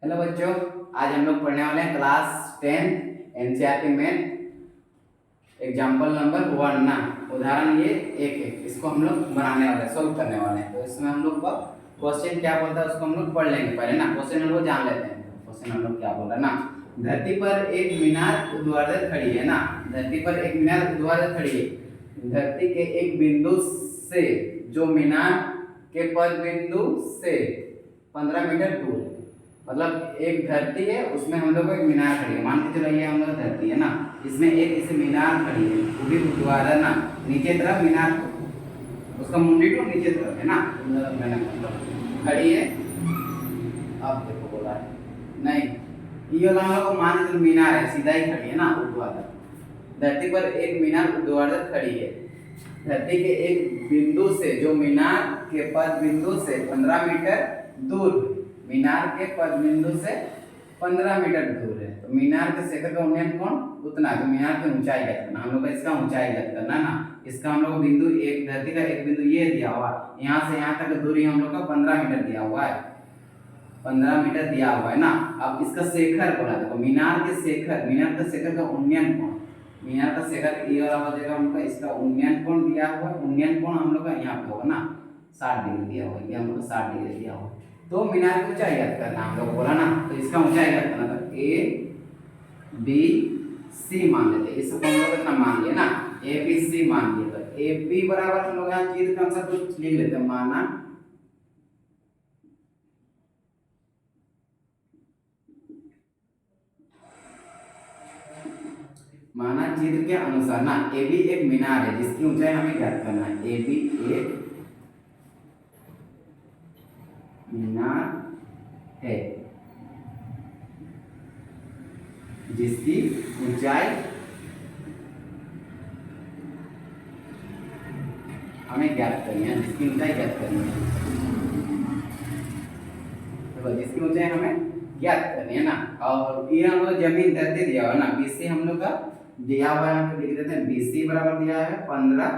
Hello बच्चों, आज हम लोग पढ़ने वाले हैं क्लास 10 एनसीईआरटी में एग्जाम्पल नंबर 1 ना। उदाहरण ये एक है, इसको हम लोग बनाने वाले हैं, सोल्व करने वाले हैं। तो इसमें हम लोग का क्वेश्चन क्या बोलता है उसको हम लोग पढ़ लेंगे पहले ना। क्वेश्चन हम लोग जान लेते हैं। क्वेश्चन हम लोग क्या बोल रहा है ना, धरती पर एक मीनार ऊर्ध्वाधर खड़ी है ना। धरती पर एक मीनार ऊर्ध्वाधर खड़ी है। धरती के एक बिंदु से जो मीनार के पद बिंदु से 15 मीटर दूर है। मतलब एक धरती है, उसमें हम लोग को एक मीनार खड़ी है। मान के चलो ये हम लोग धरती है ना, इसमें एक इसे मीनार खड़ी है, वो भी ऊर्ध्वाधर ना, नीचे तरफ मीनार, उसका मुंडी तो नीचे तरफ है ना, मैंने खड़ी है। अब देखो बोला है नहीं, ये वाला हम लोग को मान के चलो मीनार है, सीधा ही खड़ी है ना, ऊर्ध्वाधर। धरती पर एक मीनार ऊर्ध्वाधर खड़ी है। धरती के एक बिंदु से जो मीनार के पद बिंदु से 15 मीटर दूर, मीनार के पद बिंदु से 15 मीटर दूर है। तो मीनार के शिखर का उन्नयन कोण उतना है। तो मीनार की ऊंचाई क्या करना, हम लोग को इसका ऊंचाई ज्ञात करना ना। इसका हम लोग बिंदु एक, धरती का एक बिंदु ये दिया हुआ, यहाँ से यहाँ तक दूरी हम लोग का 15 मीटर दिया हुआ है, 15 मीटर दिया हुआ है ना। अब इसका शिखर बोला, देखो मीनार के शिखर, मीनार का शिखर का उन्नयन कोण, मीनार का शिखर ये वाला हो जाएगा हम लोग का, इसका उन्नयन कोण दिया हुआ है। उन्नयन कोण हम लोग का यहाँ पे होगा ना, 60 डिग्री दिया हुआ है, ये हम लोग 60 डिग्री दिया हुआ है। तो मीनार की ऊंचाई ज्ञात करना हम लोग बोला ना, तो इसका ऊंचाई ज्ञात करना था। ए बी सी मान लेते, इसको हम लोग इतना मान लिया ना, ए बी सी मान लिया। तो ए बी बराबर हम लोग यहाँ चीज का आंसर कुछ लिख लेते हैं, माना चित्र के अनुसार ना, ए बी एक मीनार है जिसकी ऊंचाई हमें ज्ञात करना है। ए बी एक मीनार है जिसकी ऊंचाई हमें ज्ञात करनी है, जिसकी ऊंचाई ज्ञात करनी है। तो जिसकी ऊंचाई हमें ज्ञात करनी है ना। और ये हम लोग जमीन धरती दिया हुआ ना, बीसी हम लोग का दिया हुआ है, यहाँ पे लिख देते हैं बीसी बराबर दिया है 15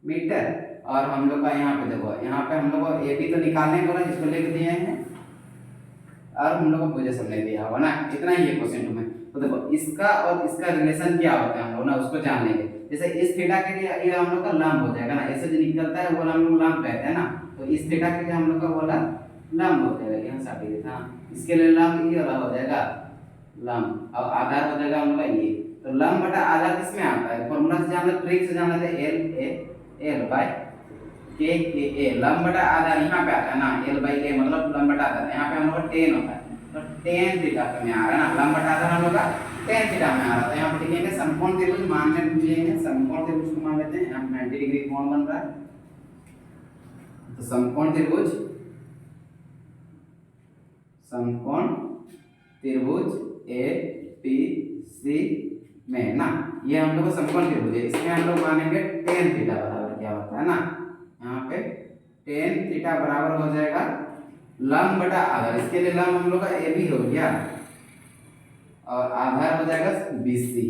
मीटर। और हम लोग का यहाँ पे देखो, यहाँ पे हम लोग को ए बी तो निकालने को ना, जिसको लिख दिए हैं, और हम लोग को पोजीशन नहीं दिया हुआ ना। इतना ही है क्वेश्चन में। तो देखो इसका और इसका रिलेशन क्या होता है हम लोग ना, उसको जान लेंगे। जैसे इस थीटा के लिए ये हम लोग का लंब हो जाएगा ना, ऐसे जो निकलता है वो हम लोग लंब कहते हैं ना। तो इस थीटा के लिए हम लोग का बोला लंब हो जाएगा, यहाँ 60 डिग्री था, इसके लिए लंब ये वाला हो जाएगा लंब। और आधार हो जाएगा हम लोग का ये। तो लंब बटा आधार किसमें आता है, फॉर्मूला से जान लेते, ट्रिक से जान लेते, एल बाय के ए। लंब बटा आधार यहाँ पे आता है ना, एल बाई ए मतलब लंब बटा आधार। यहाँ पे हम लोग का टेन होता है, तो टेन थीटा में आ रहा है ना, लंब बटा आधार हम लोग का टेन थीटा में आ रहा है। तो यहाँ पे लिखेंगे समकोण त्रिभुज मानने पूछेंगे, समकोण त्रिभुज को मान लेते हैं। यहाँ 90 डिग्री कोण बन रहा है, तो समकोण त्रिभुज, समकोण त्रिभुज ए पी सी में ना, ये हम लोग का समकोण त्रिभुज है। इसमें हम लोग मानेंगे टेन थीटा बराबर क्या होता है ना, यहाँ पे टेन थीटा बराबर हो जाएगा लंब बटा आधार। इसके लिए लंब हम लोग का ए बी हो गया और आधार हो जाएगा बीसी।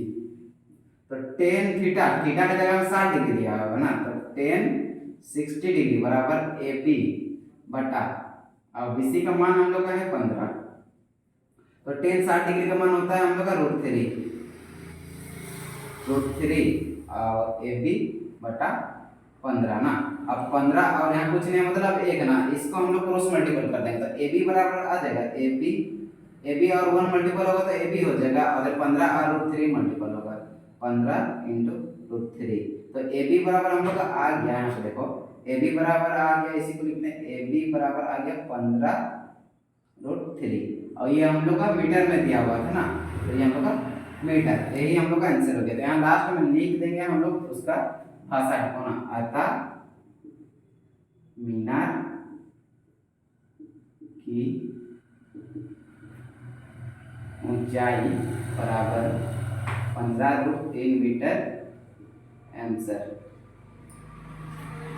तो टेन थीटा, थीटा की जगह 60 डिग्री दिया होगा ना, तो टेन 60 डिग्री बराबर ए बी बटा, और बीसी का मान हम लोग का है 15। तो टेन 60 डिग्री का मान होता है हम लोग का √3 और ए बी बटा 15 ना। अब 15 और यहाँ कुछ नहीं मतलब एक ना, इसको हम लोग क्रॉस मल्टीपल कर देंगे, तो ए बी बराबर आ जाएगा ए बी और 1 मल्टीपल होगा तो ए बी हो जाएगा, और 15 और √3 मल्टीपल होगा, 15 × √3। तो ए बी बराबर हम लोग का आ गया, यहाँ पे देखो ए बी बराबर आ गया, इसी को लिखते हैं ए बी बराबर आ गया 15√3। और ये हम लोग का मीटर में दिया हुआ था ना, तो ये हम लोग का मीटर, यही हम लोग का आंसर हो गया। तो यहाँ लास्ट में लिख देंगे हम लोग उसका भाषा होना, अतः मीनार की ऊंचाई बराबर 15√3 मीटर आंसर।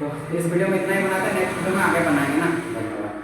तो इस वीडियो में इतना ही बनाते हैं, नेक्स्ट वीडियो में आगे बनाएंगे ना। धन्यवाद।